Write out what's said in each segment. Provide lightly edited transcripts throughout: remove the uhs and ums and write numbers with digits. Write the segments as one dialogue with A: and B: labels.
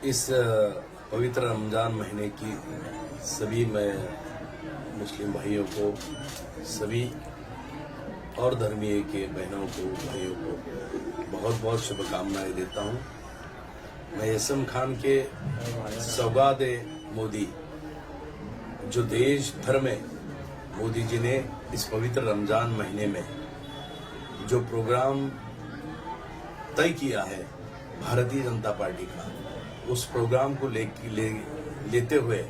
A: इस पवित्र रमजान महीने की सभी मैं मुस्लिम भाइयों को, सभी और धर्मीय के बहनों को, भाइयों को बहुत बहुत शुभकामनाएं देता हूं। मैं यसम खान के सौगात मोदी, जो देश भर में मोदी जी ने इस पवित्र रमजान महीने में जो प्रोग्राम तय किया है भारतीय जनता पार्टी का, उस प्रोग्राम को लेते हुए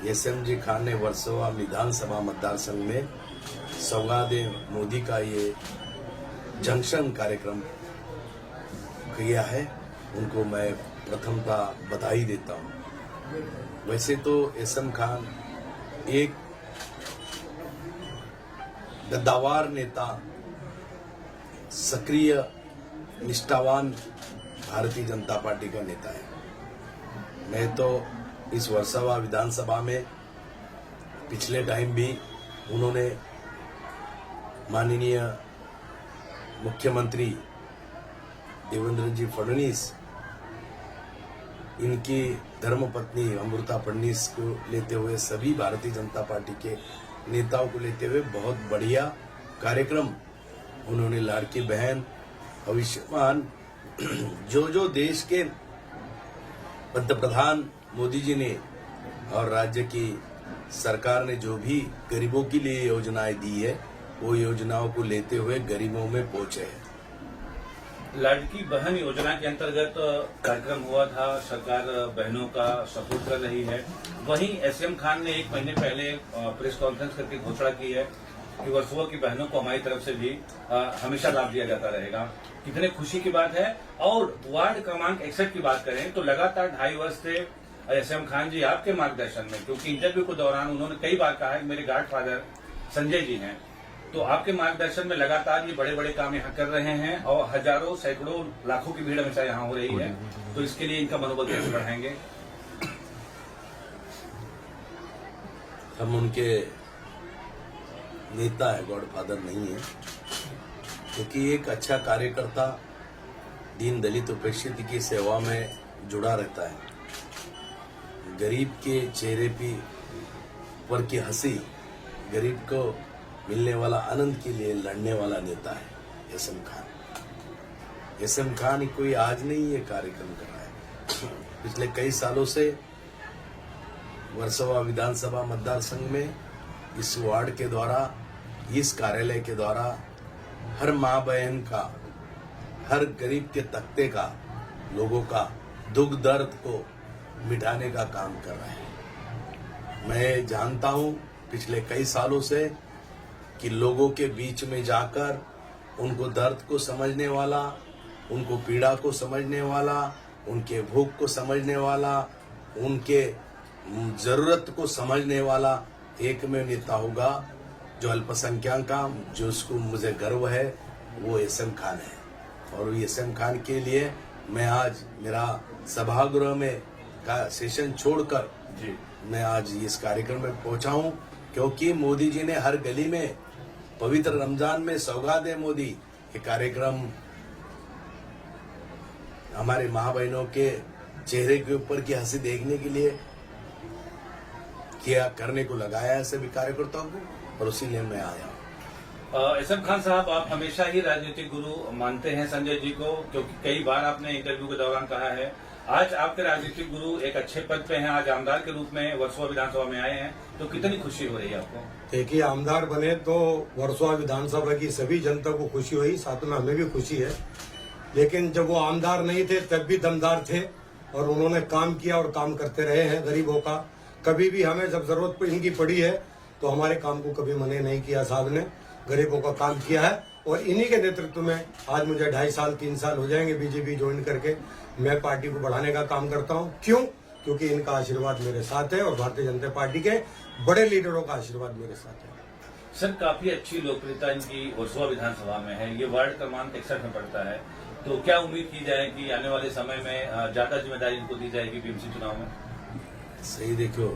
A: यसम जी खान ने वर्सोवा विधानसभा मतदार संघ में सौगात मोदी का ये जंक्शन कार्यक्रम किया है। उनको मैं प्रथमतः बधाई देता हूं। वैसे तो यसम खान एक गद्दावार नेता, सक्रिय निष्ठावान भारतीय जनता पार्टी का नेता है। मैं तो इस वर्सोवा विधानसभा में पिछले टाइम भी उन्होंने माननीय मुख्यमंत्री देवेंद्र जी फडणवीस, इनकी धर्मपत्नी अमृता फडणवीस को लेते हुए, सभी भारतीय जनता पार्टी के नेताओं को लेते हुए बहुत बढ़िया कार्यक्रम उन्होंने लाड़की बहन, भविष्यवान जो देश के पंतप्रधान मोदी जी ने और राज्य की सरकार ने जो भी गरीबों के लिए योजनाएं दी है, वो योजनाओं को लेते हुए गरीबों में पहुंचे हैं।
B: लाड़की बहन योजना के अंतर्गत कार्यक्रम हुआ था, सरकार बहनों का सपोर्ट कर रही है। वहीं एसएम खान ने एक महीने पहले प्रेस कॉन्फ्रेंस करके घोषणा की है कि वर्सोवा की बहनों को हमारी तरफ से भी हमेशा लाभ दिया जाता रहेगा। कितने खुशी की बात है। और वार्ड क्रमांक 61 की बात करें तो लगातार 2.5 वर्ष से एसएम खान जी आपके मार्गदर्शन में, क्योंकि इंटरव्यू के दौरान उन्होंने कई बार कहा है कि मेरे गॉडफादर संजय जी हैं, तो आपके मार्गदर्शन में लगातार ये बड़े बड़े काम यहाँ कर रहे हैं और हजारों, सैकड़ों, लाखों की भीड़ हमेशा यहाँ हो रही है। तो इसके लिए इनका मनोबल कैसे बढ़ाएंगे?
A: हम उनके नेता है, गॉडफादर नहीं है, क्योंकि एक अच्छा कार्यकर्ता दीन दलित उपेक्षित की सेवा में जुड़ा रहता है। गरीब के चेहरे पर की हंसी, गरीब को मिलने वाला आनंद के लिए लड़ने वाला नेता है यसम खान। यसम खान कोई आज नहीं ये कार्यक्रम कर रहा है। पिछले कई सालों से वर्सोवा विधानसभा मतदार संघ में इस वार्ड के द्वारा, इस कार्यालय के द्वारा हर माँ बहन का, हर गरीब के तख्ते का, लोगों का दुख दर्द को मिटाने का काम कर रहे हैं। मैं जानता हूं पिछले कई सालों से कि लोगों के बीच में जाकर उनको दर्द को समझने वाला, उनको पीड़ा को समझने वाला, उनके भूख को समझने वाला, उनके जरूरत को समझने वाला एकमेव नेता होगा जो अल्पसंख्यक का, जो उसको मुझे गर्व है, वो यसम खान है। और यसम खान के लिए मैं आज मेरा सभागृह में का सेशन छोड़कर मैं आज इस कार्यक्रम में पहुंचा हूं, क्योंकि मोदी जी ने हर गली में पवित्र रमजान में सौगात मोदी ये कार्यक्रम हमारे माँ बहनों के चेहरे के ऊपर की हंसी देखने के लिए किया, करने को लगाया है सभी कार्यकर्ताओं को, और उसीलिए मैं आया हूँ।
B: एसएम खान साहब, आप हमेशा ही राजनीतिक गुरु मानते हैं संजय जी को, क्योंकि कई बार आपने इंटरव्यू के दौरान कहा है। आज आपके राजनीतिक गुरु एक अच्छे पद पे हैं, आज आमदार के रूप में वर्सोवा विधानसभा में आए हैं, तो कितनी खुशी हो रही है आपको?
C: देखिए, आमदार बने तो वर्सोवा विधानसभा की सभी जनता को खुशी हुई, साथ में हमें भी खुशी है। लेकिन जब वो आमदार नहीं थे तब भी दमदार थे और उन्होंने काम किया और काम करते रहे हैं गरीबों का। कभी भी हमें जब जरूरत इनकी पड़ी है तो हमारे काम को कभी मना नहीं किया। साहब ने गरीबों का काम किया है और इन्हीं के नेतृत्व में आज मुझे 2.5 साल 3 साल हो जाएंगे बीजेपी ज्वाइन करके, मैं पार्टी को बढ़ाने का काम करता हूं। क्यों? क्योंकि इनका आशीर्वाद मेरे साथ है और भारतीय जनता पार्टी के बड़े लीडरों का आशीर्वाद मेरे साथ है।
B: सर, काफी अच्छी लोकप्रियता इनकी वर्सोवा विधानसभा में है, ये वार्ड क्रमांक 61 में पड़ता है, तो क्या उम्मीद की जाए कि आने वाले समय में ज्यादा जिम्मेदारी इनको दी जाएगी बीएमसी चुनाव में?
A: सही देखो,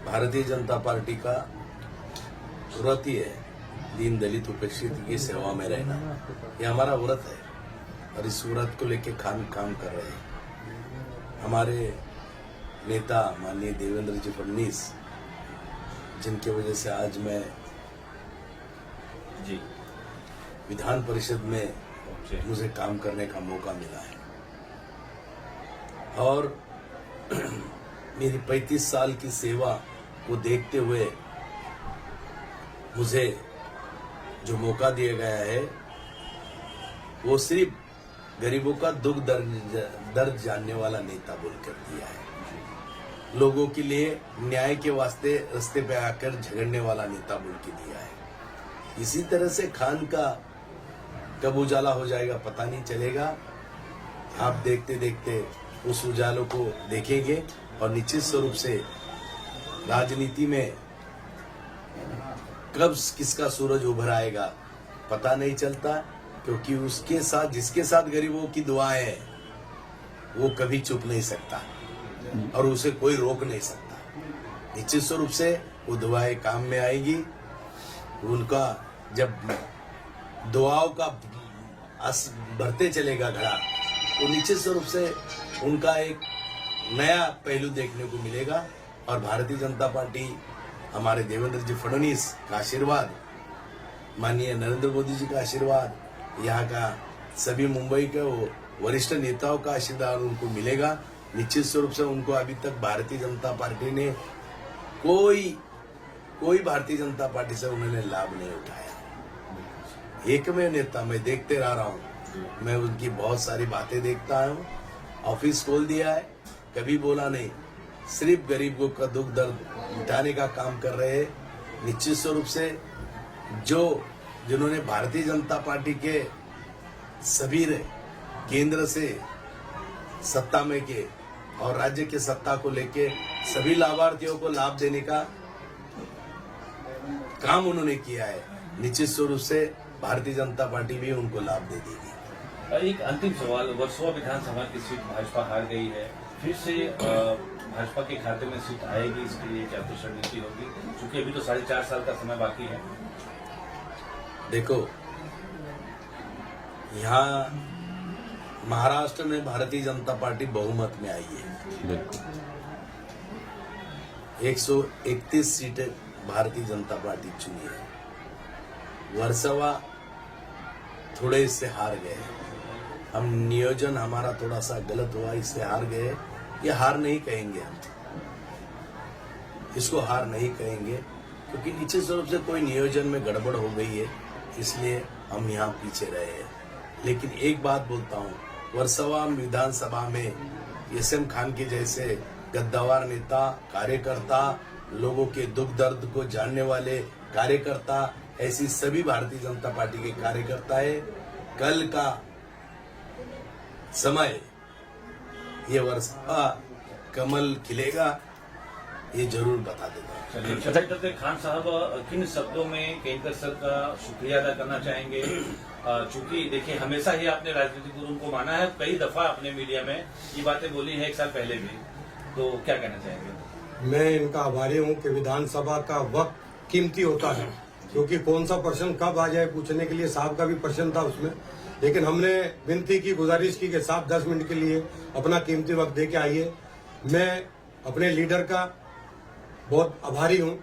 A: भारतीय जनता पार्टी का व्रत ही है दीन दलित उपेक्षित की सेवा में रहना, ये हमारा व्रत है और इस व्रत को लेके काम कर रहे हैं। हमारे नेता माननीय देवेंद्र जी फडणवीस, जिनके वजह से आज मैं
B: जी
A: विधान परिषद में
B: पहुंचे।
A: मुझे काम करने का मौका मिला है और मेरी 35 साल की सेवा को देखते हुए मुझे जो मौका दिया गया है वो सिर्फ गरीबों का दुख दर्द जानने वाला नेता बोलकर दिया है। लोगों के लिए न्याय के वास्ते रास्ते पे आकर झगड़ने वाला नेता बोल के दिया है। इसी तरह से खान का कब उजाला हो जाएगा पता नहीं चलेगा। आप देखते देखते उस उजालों को देखेंगे और निश्चित स्वरूप से राजनीति में कब किसका सूरज उभर आएगा पता नहीं चलता, क्योंकि उसके साथ जिसके साथ गरीबों की दुआएं हैं वो कभी चुप नहीं सकता और उसे कोई रोक नहीं सकता। निश्चित स्वरूप से वो दुआएं काम में आएगी। उनका जब दुआओं का बढ़ते चलेगा घड़ा तो निश्चित स्वरूप से उनका एक नया पहलू देखने को मिलेगा और भारतीय जनता पार्टी, हमारे देवेंद्र जी फडणवीस का आशीर्वाद, माननीय नरेंद्र मोदी जी का आशीर्वाद, यहाँ का सभी मुंबई के वरिष्ठ नेताओं का आशीर्वाद उनको मिलेगा। निश्चित स्वरूप से उनको अभी तक भारतीय जनता पार्टी ने कोई भारतीय जनता पार्टी से उन्होंने लाभ नहीं उठाया। एकमेव नेता मैं देखते रह रहा हूँ, मैं उनकी बहुत सारी बातें देखता हूँ। ऑफिस खोल दिया है, कभी बोला नहीं, सिर्फ गरीबों का दुख दर्द मिटाने का काम कर रहे हैं। निश्चित स्वरूप से जिन्होंने भारतीय जनता पार्टी के सभी केंद्र से सत्ता में के और राज्य के सत्ता को लेके सभी लाभार्थियों को लाभ देने का काम उन्होंने किया है। निश्चित स्वरूप से भारतीय जनता पार्टी भी उनको लाभ दे देगी।
B: एक अंतिम सवाल, वर्सोवा विधानसभा की सीट भाजपा हार गई है, फिर से भाजपा के खाते में सीट आएगी, इसके लिए क्या कुछ रणनीति होगी, क्योंकि अभी तो 4.5 साल का समय बाकी है।
A: देखो, यहाँ महाराष्ट्र में भारतीय जनता पार्टी बहुमत में आई है। 131 सीटें भारतीय जनता पार्टी चुनी है। वर्सोवा थोड़े इससे हार गए, हम नियोजन हमारा थोड़ा सा गलत हुआ, इससे हार गए। ये हार नहीं कहेंगे, हम इसको हार नहीं कहेंगे, क्योंकि निश्चित स्वरूप से कोई नियोजन में गड़बड़ हो गई है, इसलिए हम यहाँ पीछे रहे हैं। लेकिन एक बात बोलता हूँ, वर्सोवा विधानसभा में एसएम खान के जैसे गद्दार नेता, कार्यकर्ता, लोगों के दुख दर्द को जानने वाले कार्यकर्ता, ऐसी सभी भारतीय जनता पार्टी के कार्यकर्ता है। कल का समय ये वर्सोवा कमल खिलेगा, ये जरूर बता देगा।
B: चलिए, खान साहब किन शब्दों में केंद्र सर का शुक्रिया अदा करना चाहेंगे? चूंकि देखिए, हमेशा ही आपने राजनीतिक गुरु को माना है, कई दफा अपने मीडिया में ये बातें बोली हैं, 1 साल पहले भी, तो क्या कहना चाहेंगे?
C: मैं इनका आभारी हूँ कि विधानसभा का वक्त कीमती होता है, क्योंकि कौन सा प्रश्न कब आ जाए पूछने के लिए साहब का भी प्रश्न था उसमें, लेकिन हमने विनती की, गुजारिश की कि साहब 10 मिनट के लिए अपना कीमती वक्त दे के आइए। मैं अपने लीडर का बहुत आभारी हूँ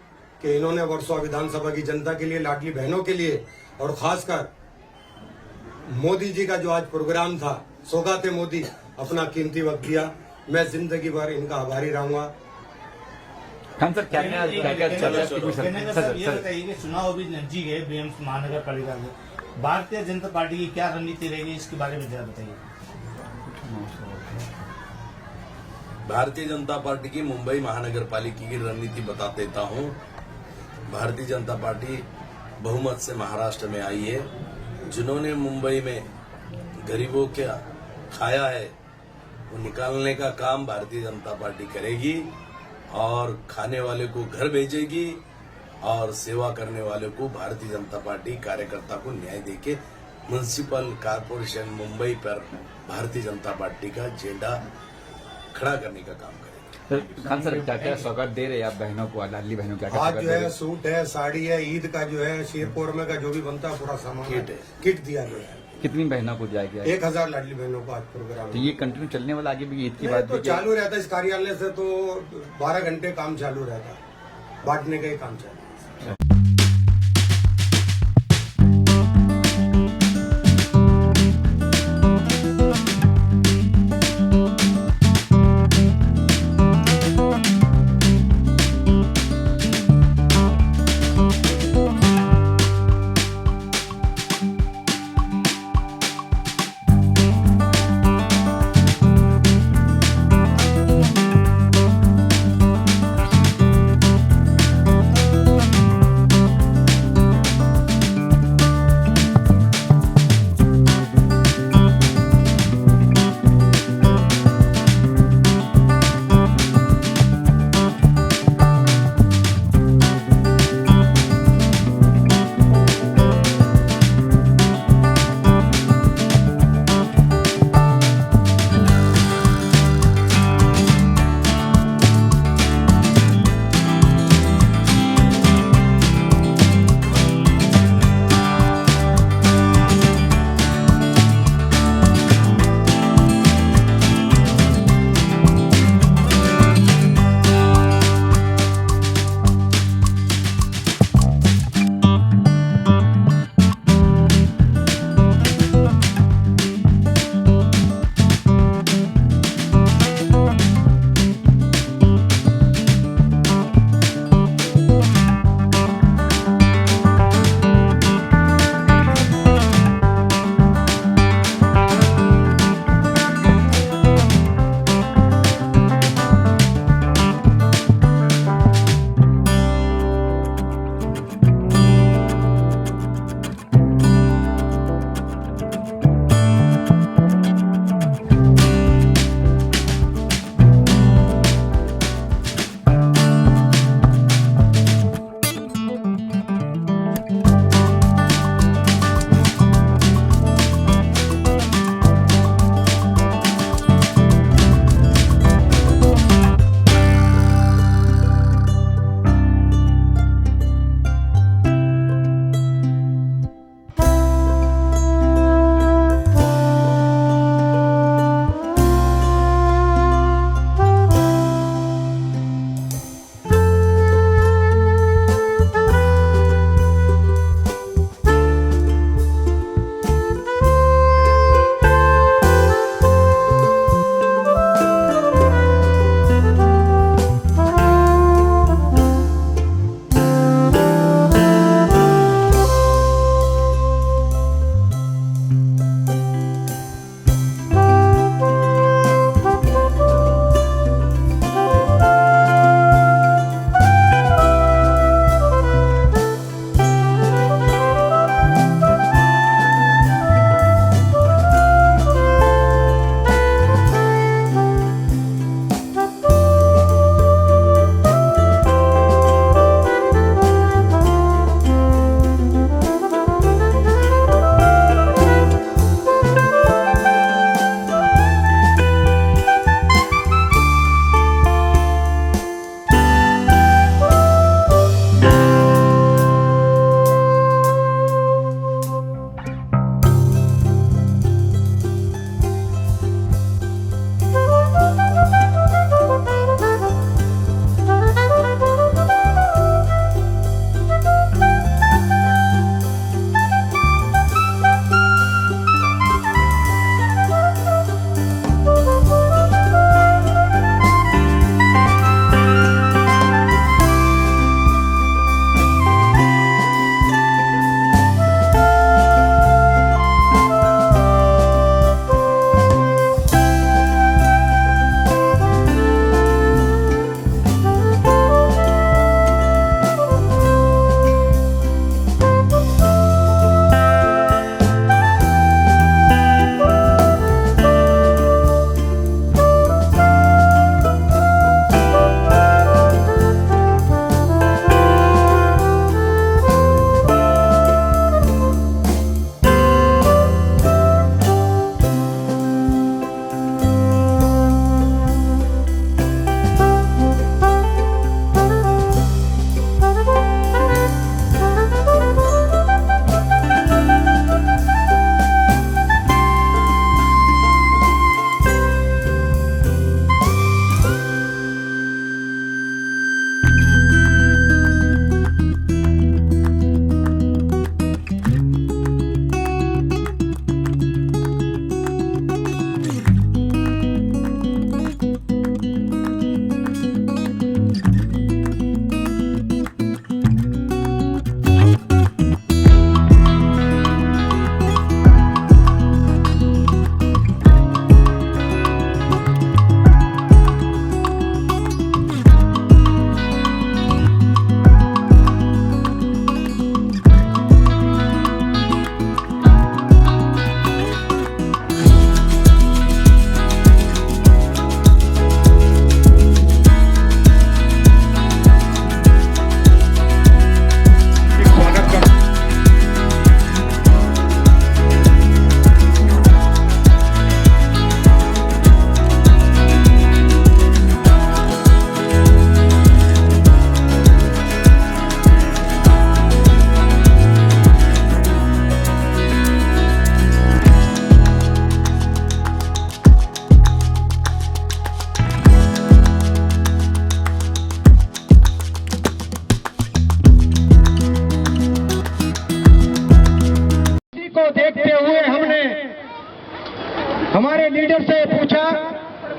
C: कि इन्होंने वर्सोवा विधानसभा की जनता के लिए, लाडली बहनों के लिए और खासकर मोदी जी का जो आज प्रोग्राम था, सौगाते मोदी, अपना कीमती वक्त दिया। मैं जिंदगी भर इनका आभारी रहूंगा।
D: खान सर, क्या चल रहा है?
E: ये बताइए कि चुनाव अभी नजदीक है, बीएमसी महानगर पालिका में भारतीय जनता पार्टी की क्या रणनीति रहेगी, इसके बारे में जरा बताइए।
A: भारतीय जनता पार्टी की मुंबई महानगर पालिका की रणनीति बता देता हूं। भारतीय जनता पार्टी बहुमत से महाराष्ट्र में आई है। जिन्होंने मुंबई में गरीबों क्या खाया है वो निकालने का काम भारतीय जनता पार्टी करेगी और खाने वाले को घर भेजेगी और सेवा करने वाले को भारतीय जनता पार्टी कार्यकर्ता को न्याय देके म्युनिसिपल कॉर्पोरेशन मुंबई पर भारतीय जनता पार्टी का झंडा खड़ा करने का काम करेगी।
D: खान सर, क्या क्या सौगात दे रहे हैं आप बहनों को, लाडली बहनों को?
C: आज जो है सूट है, साड़ी है, ईद का जो है शीरकोरमा का जो भी बनता है पूरा सामान
A: किट है।
C: किट दिया गया है।
D: कितनी बहनों को दिया गया है?
C: 1000 लाडली बहनों को आज प्रोग्राम
D: तो ये कंटिन्यू चलने वाला आगे भी ईद की
C: नहीं,
D: बात
C: तो
D: भी
C: चालू रहता है इस कार्यालय से तो 12 घंटे काम चालू रहता है, बांटने का ही काम चालू है।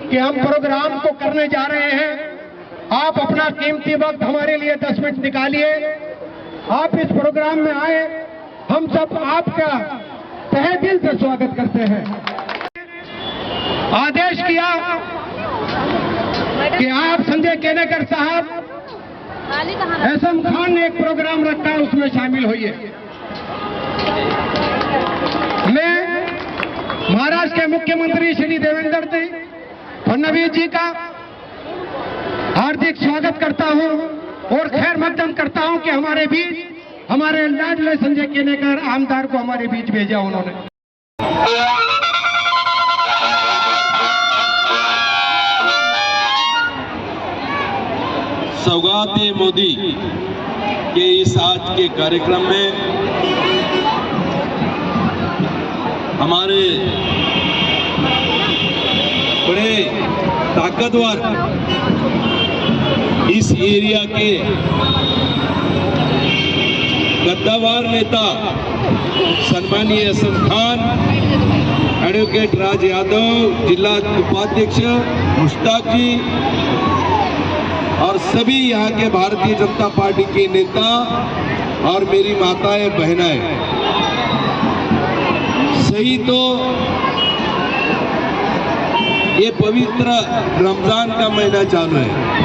F: कि हम प्रोग्राम को करने जा रहे हैं। आप अपना कीमती वक्त हमारे लिए 10 मिनट निकालिए। आप इस प्रोग्राम में आए, हम सब आपका तहे दिल से स्वागत करते हैं। आदेश किया कि आप संजय केनेकर साहब, एसएम खान ने एक प्रोग्राम रखा है, उसमें शामिल होइए। मैं महाराष्ट्र के मुख्यमंत्री श्री देवेंद्र फडणवीस जी का हार्दिक स्वागत करता हूं और खैर मकदम करता हूं कि हमारे बीच हमारे लाडले संजय केनेकर आमदार को हमारे बीच भेजा उन्होंने।
G: सौगात मोदी के इस आज के कार्यक्रम में हमारे बड़े ताकतवर इस एरिया के कद्दावर नेता सम्मानीय एसएम खान, एडवोकेट राज यादव, जिला उपाध्यक्ष मुश्ताक जी और सभी यहाँ के भारतीय जनता पार्टी के नेता और मेरी माताएं बहनें, सही तो ये पवित्र रमजान का महीना चालू है।